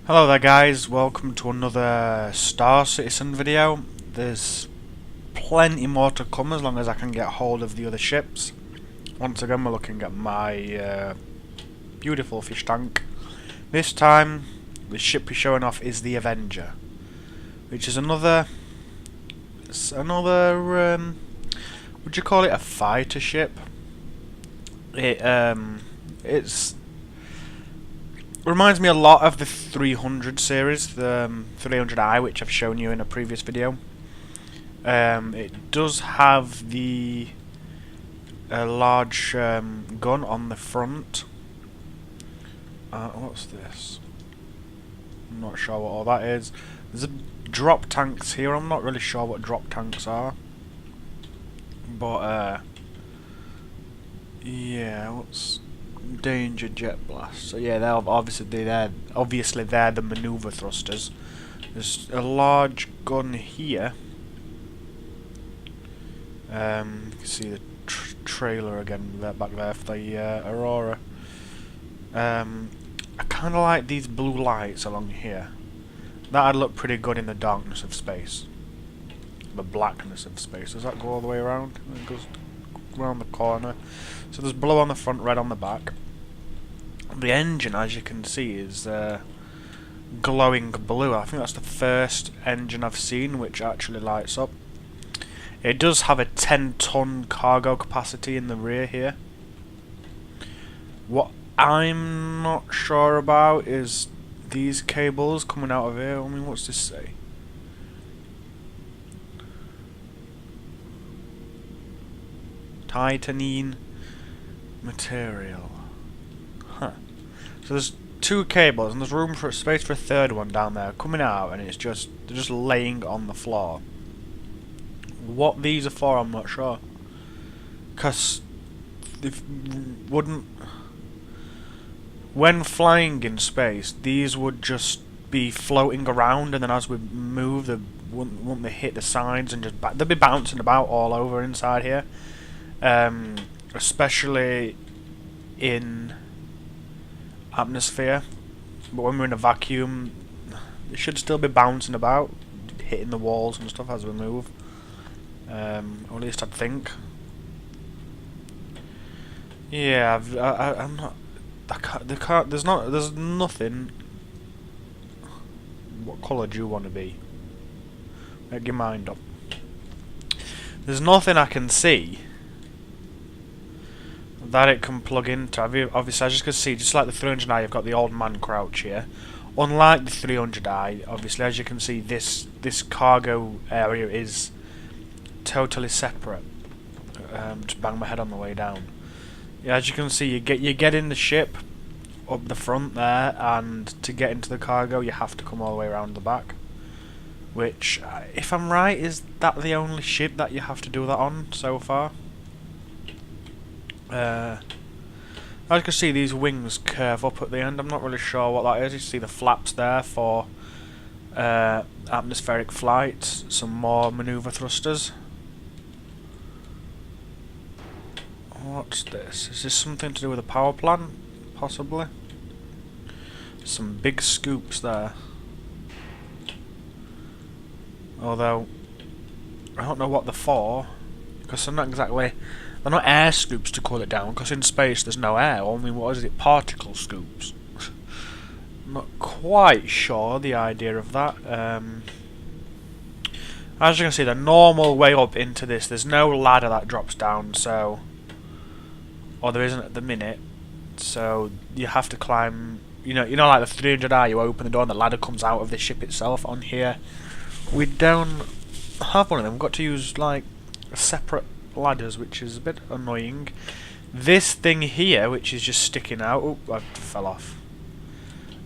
Hello there guys, welcome to another Star Citizen video. There's plenty more to come as long as I can get hold of the other ships. Once again we're looking at my beautiful fish tank. This time the ship we're showing off is the Avenger, which is another would you call it a fighter ship? It's reminds me a lot of the 300 series, the 300i, which I've shown you in a previous video. It does have the large gun on the front. What's this? I'm not sure what all that is. There's a drop tanks here. I'm not really sure what drop tanks are, but yeah, what's danger jet blast? So yeah, they're obviously they're the maneuver thrusters. There's a large gun here. You can see the trailer again back there for the Aurora. I kind of like these blue lights along here. That'd look pretty good in the darkness of space. The blackness of space. Does that go all the way around? It goes around the corner. So there's blue on the front, red on the back. The engine, as you can see, is glowing blue. I think that's the first engine I've seen which actually lights up. It does have a 10-ton cargo capacity in the rear here. What I'm not sure about is these cables coming out of here. I mean, what's this say? Titanine material. Huh. So there's two cables and there's room for space for a third one down there coming out, and they're just laying on the floor. What these are for, I'm not sure. Cause they wouldn't. When flying in space, these would just be floating around, and then as we move, wouldn't they hit the sides and they'd be bouncing about all over inside here. Especially in atmosphere, but when we're in a vacuum, they should still be bouncing about, hitting the walls and stuff as we move. Or at least I'd think. Yeah, I'm not. There's nothing. What colour do you want to be? Make your mind up. There's nothing I can see that it can plug into. Obviously, as you can see, just like the 300i, you've got the old man crouch here. Unlike the 300i, obviously, as you can see, this cargo area is totally separate. Just bang my head on the way down. Yeah, as you can see, you get in the ship up the front there, and to get into the cargo, you have to come all the way around the back. Which, if I'm right, is that the only ship that you have to do that on so far? As you can see, these wings curve up at the end. I'm not really sure what that is. You see the flaps there for atmospheric flight. Some more maneuver thrusters. What's this? Is this something to do with a power plant? Possibly. Some big scoops there. Although I don't know what they're for, because they're not air scoops to cool it down, because in space there's no air, only, what is it, particle scoops. Not quite sure the idea of that. As you can see, the normal way up into this, there's no ladder that drops down, so, or there isn't at the minute, so you have to climb, you know like the 300i, you open the door and the ladder comes out of the ship itself. On here we don't have one of them. We've got to use like separate ladders, which is a bit annoying. This thing here, which is just sticking out, oh, I fell off.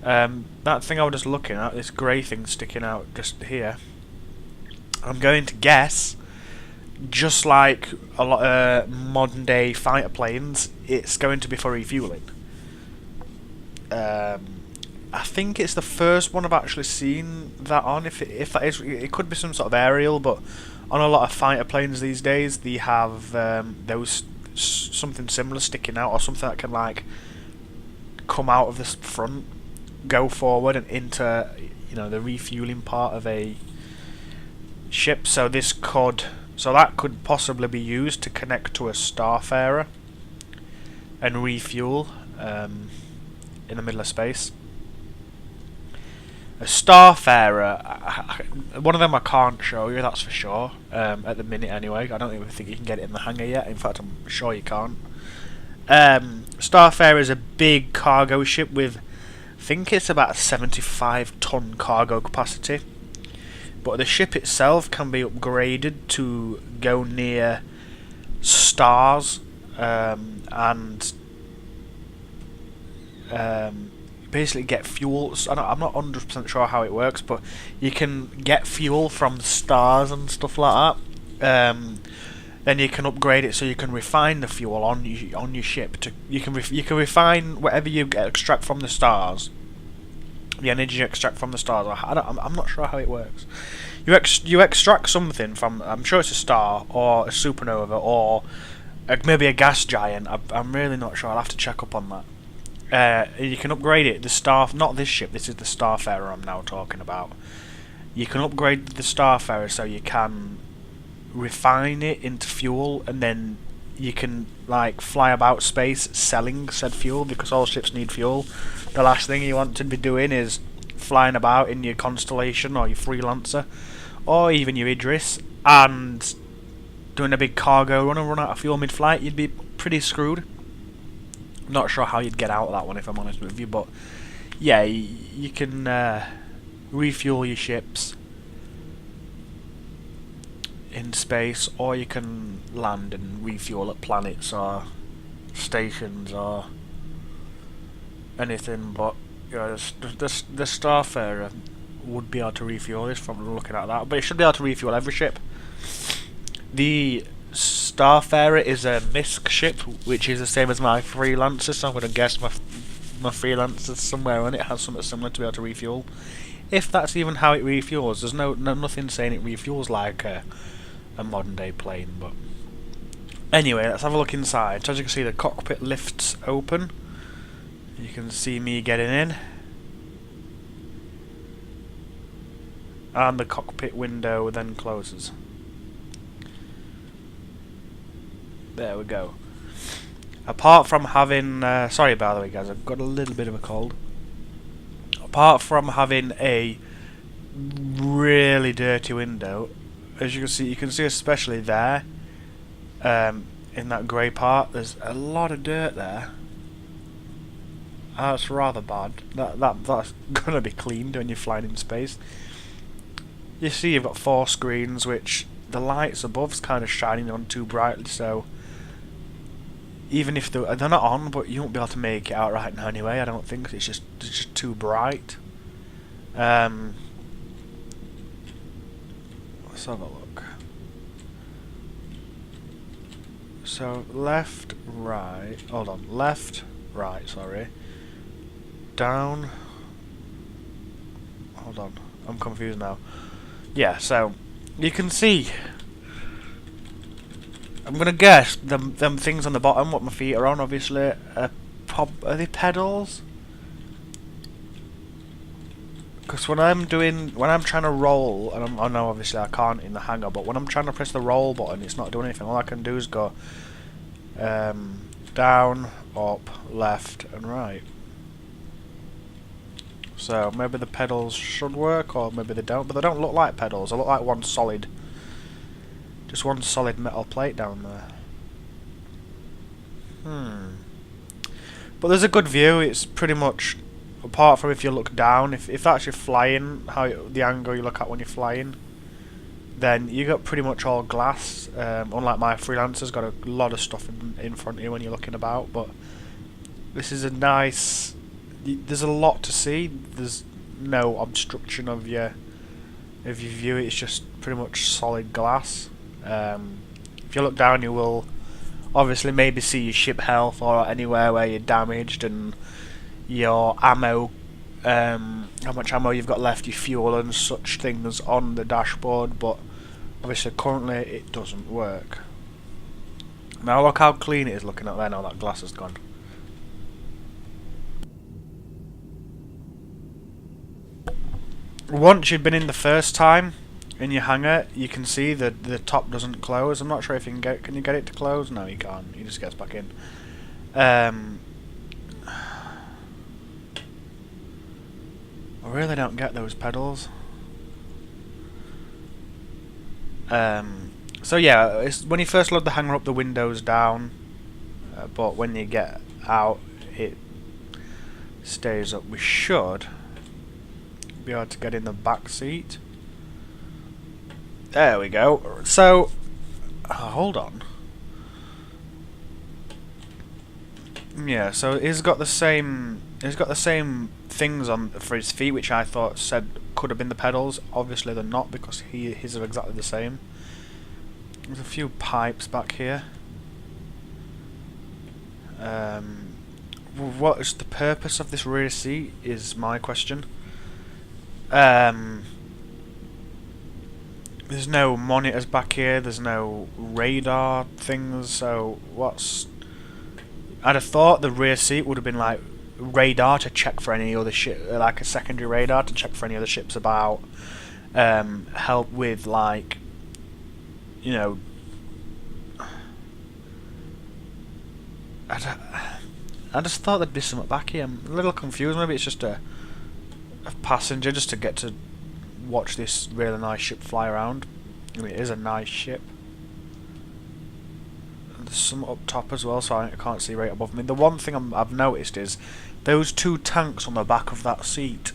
That thing I was just looking at, this grey thing sticking out just here, I'm going to guess, just like a lot of modern day fighter planes, it's going to be for refueling. I think it's the first one I've actually seen that on. If that is, it could be some sort of aerial, but on a lot of fighter planes these days, they have those something similar sticking out, or something that can like come out of this front. go forward and into, you know, the refueling part of a ship. So that could possibly be used to connect to a starfarer and refuel in the middle of space. A starfarer, one of them I can't show you, that's for sure, at the minute anyway. I don't even think you can get it in the hangar yet. In fact, I'm sure you can't. Starfarer is a big cargo ship with, I think it's about a 75-ton cargo capacity. But the ship itself can be upgraded to go near stars and basically get fuel. I'm not 100% sure how it works, but you can get fuel from stars and stuff like that. Then you can upgrade it so you can refine the fuel on your ship. You can refine whatever you extract from the stars. The energy you extract from the stars. I'm not sure how it works. You extract something from, I'm sure it's a star or a supernova or maybe a gas giant. I'm really not sure. I'll have to check up on that. You can upgrade it. Not this ship. This is the Starfarer I'm now talking about. You can upgrade the Starfarer so you can refine it into fuel, and then you can like fly about space selling said fuel, because all ships need fuel. The last thing you want to be doing is flying about in your Constellation or your Freelancer or even your Idris and doing a big cargo run and run out of fuel mid-flight. You'd be pretty screwed. Not sure how you'd get out of that one, if I'm honest with you, but yeah, you can refuel your ships in space, or you can land and refuel at planets or stations or anything. But you know, the Starfarer would be able to refuel this from looking at that, but it should be able to refuel every ship. The Starfarer is a MISC ship, which is the same as my Freelancer, so I'm going to guess my Freelancer somewhere on it has something similar to be able to refuel. If that's even how it refuels, there's nothing saying it refuels like a modern day plane. But anyway, let's have a look inside. So as you can see, the cockpit lifts open. You can see me getting in, and the cockpit window then closes. There we go. Apart from having, sorry by the way guys, I've got a little bit of a cold. Apart from having a really dirty window, as you can see especially there, in that grey part, there's a lot of dirt there. That's rather bad. That's gonna be cleaned when you're flying in space. You see you've got 4 screens, which the lights above's kind of shining on too brightly, so even if they're not on, but you won't be able to make it out right now anyway. I don't think it's just too bright. Let's have a look. So left, right. Hold on, left, right. Sorry. Down. Hold on, I'm confused now. Yeah, so you can see. I'm gonna guess them things on the bottom, what my feet are on, obviously, are they pedals? Because when I'm trying to roll, and I know obviously I can't in the hangar, but when I'm trying to press the roll button, it's not doing anything. All I can do is go down, up, left, and right. So maybe the pedals should work, or maybe they don't, but they don't look like pedals. They look like just one solid metal plate down there. But there's a good view. It's pretty much, apart from if you look down, if that's your flying, the angle you look at when you're flying, then you got pretty much all glass. Unlike my Freelancer's got a lot of stuff in front of you when you're looking about. But this is a nice. There's a lot to see. There's no obstruction of your view. It's just pretty much solid glass. If you look down, you will obviously maybe see your ship health or anywhere where you're damaged, and your ammo, how much ammo you've got left, your fuel and such things on the dashboard. But obviously currently it doesn't work. Now look how clean it is looking at there now that glass has gone. once you've been in the first time in your hangar, you can see that the top doesn't close. I'm not sure if you can get. Can you get it to close? No, you can't. He just gets back in. I really don't get those pedals. So yeah, it's when you first load the hangar up, the window's down, but when you get out, it stays up. We should be able to get in the back seat. There we go. So, hold on. Yeah, so he's got the same. He's got the same things on for his feet, which I thought said could have been the pedals. Obviously, they're not because his are exactly the same. There's a few pipes back here. What is the purpose of this rear seat? Is my question. There's no monitors back here, there's no radar things, so what's... I'd have thought the rear seat would have been like radar to check for any other ship, like a secondary radar to check for any other ships about, help with like, you know... I just thought there'd be something back here. I'm a little confused, maybe it's just a passenger just to get to watch this really nice ship fly around. I mean, it is a nice ship. There's some up top as well, so I can't see right above me. The one thing I've noticed is those two tanks on the back of that seat.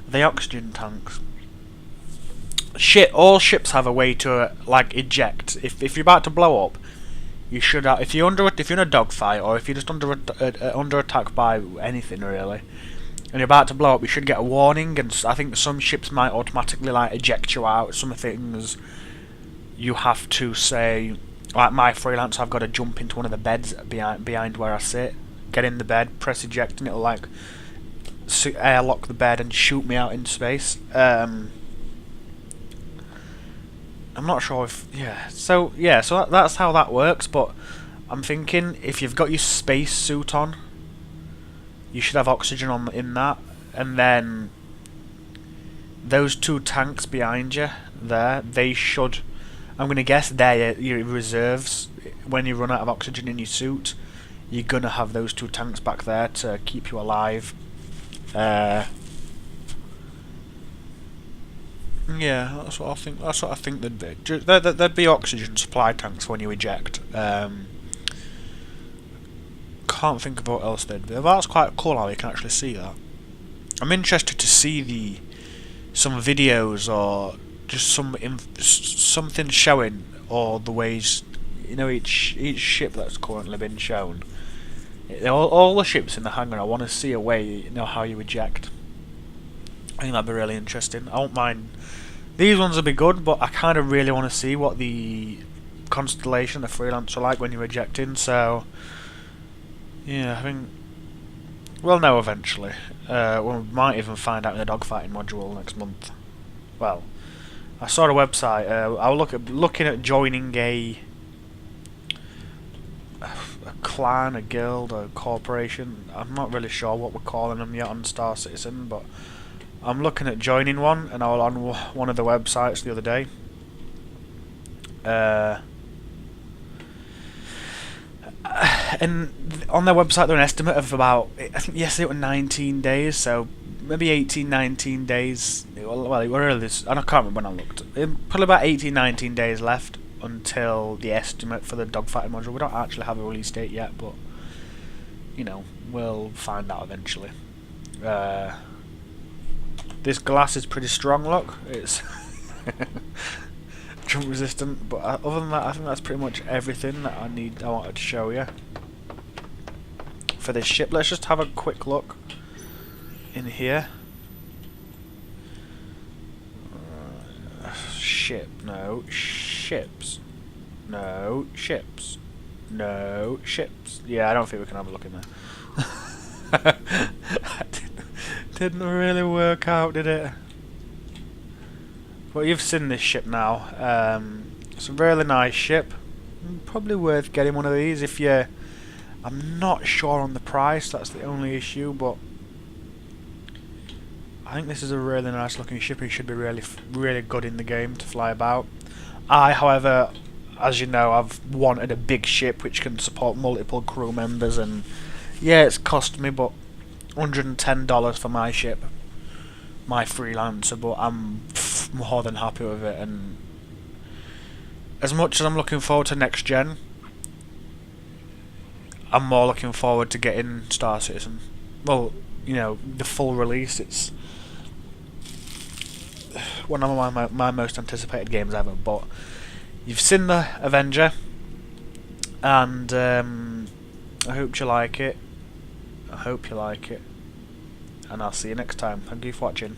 The oxygen tanks. All ships have a way to like eject. If you're about to blow up, you should. If you're in a dogfight or if you're just under attack by anything really, and you're about to blow up, you should get a warning. And I think some ships might automatically like eject you out. Some things you have to say, like my freelance, I've got to jump into one of the beds behind where I sit, get in the bed, press eject, and it'll like airlock the bed and shoot me out into space. I'm not sure if so that's how that works. But I'm thinking if you've got your space suit on, you should have oxygen in that, and then those two tanks behind you there, they should. I'm gonna guess they're your reserves. When you run out of oxygen in your suit, you're gonna have those two tanks back there to keep you alive. Yeah, that's what I think. That's what I think there'd be. There'd be oxygen supply tanks when you eject. Can't think of what else there'd be. That's quite cool how you can actually see that. I'm interested to see some videos or just something showing all the ways, you know, each ship that's currently been shown. All the ships in the hangar. I want to see a way, you know, how you eject. I think that'd be really interesting. I won't mind. These ones will be good, but I kind of really want to see what the constellation, the freelance, are like when you're ejecting. So, yeah, I think we'll know eventually. We might even find out in the dogfighting module next month. Well, I saw a website. I was looking at joining a clan, a guild, a corporation. I'm not really sure what we're calling them yet on Star Citizen, but I'm looking at joining one, and I was on one of the websites the other day. And on their website, they're an estimate of about, I think yesterday it was 19 days, so maybe 18, 19 days. Well, it was early this, and I can't remember when I looked. Probably about 18, 19 days left until the estimate for the dogfighting module. We don't actually have a release date yet, but you know, we'll find out eventually. This glass is pretty strong, look. It's jump resistant, but other than that, I think that's pretty much everything that I wanted to show you for this ship. Let's just have a quick look in here. Ship, no ships, no ships, no ships. Yeah, I don't think we can have a look in there. Didn't really work out, did it? But you've seen this ship now. It's a really nice ship. Probably worth getting one of these if you... I'm not sure on the price, that's the only issue, but I think this is a really nice looking ship. It should be really good in the game to fly about. I, however, as you know, I've wanted a big ship which can support multiple crew members, and yeah, it's cost me but $110 for my ship, my freelancer, but I'm more than happy with it. And as much as I'm looking forward to next gen, I'm more looking forward to getting Star Citizen. Well, you know, the full release. It's one of my most anticipated games ever. But you've seen the Avenger, and I hope you like it. I hope you like it, and I'll see you next time. Thank you for watching.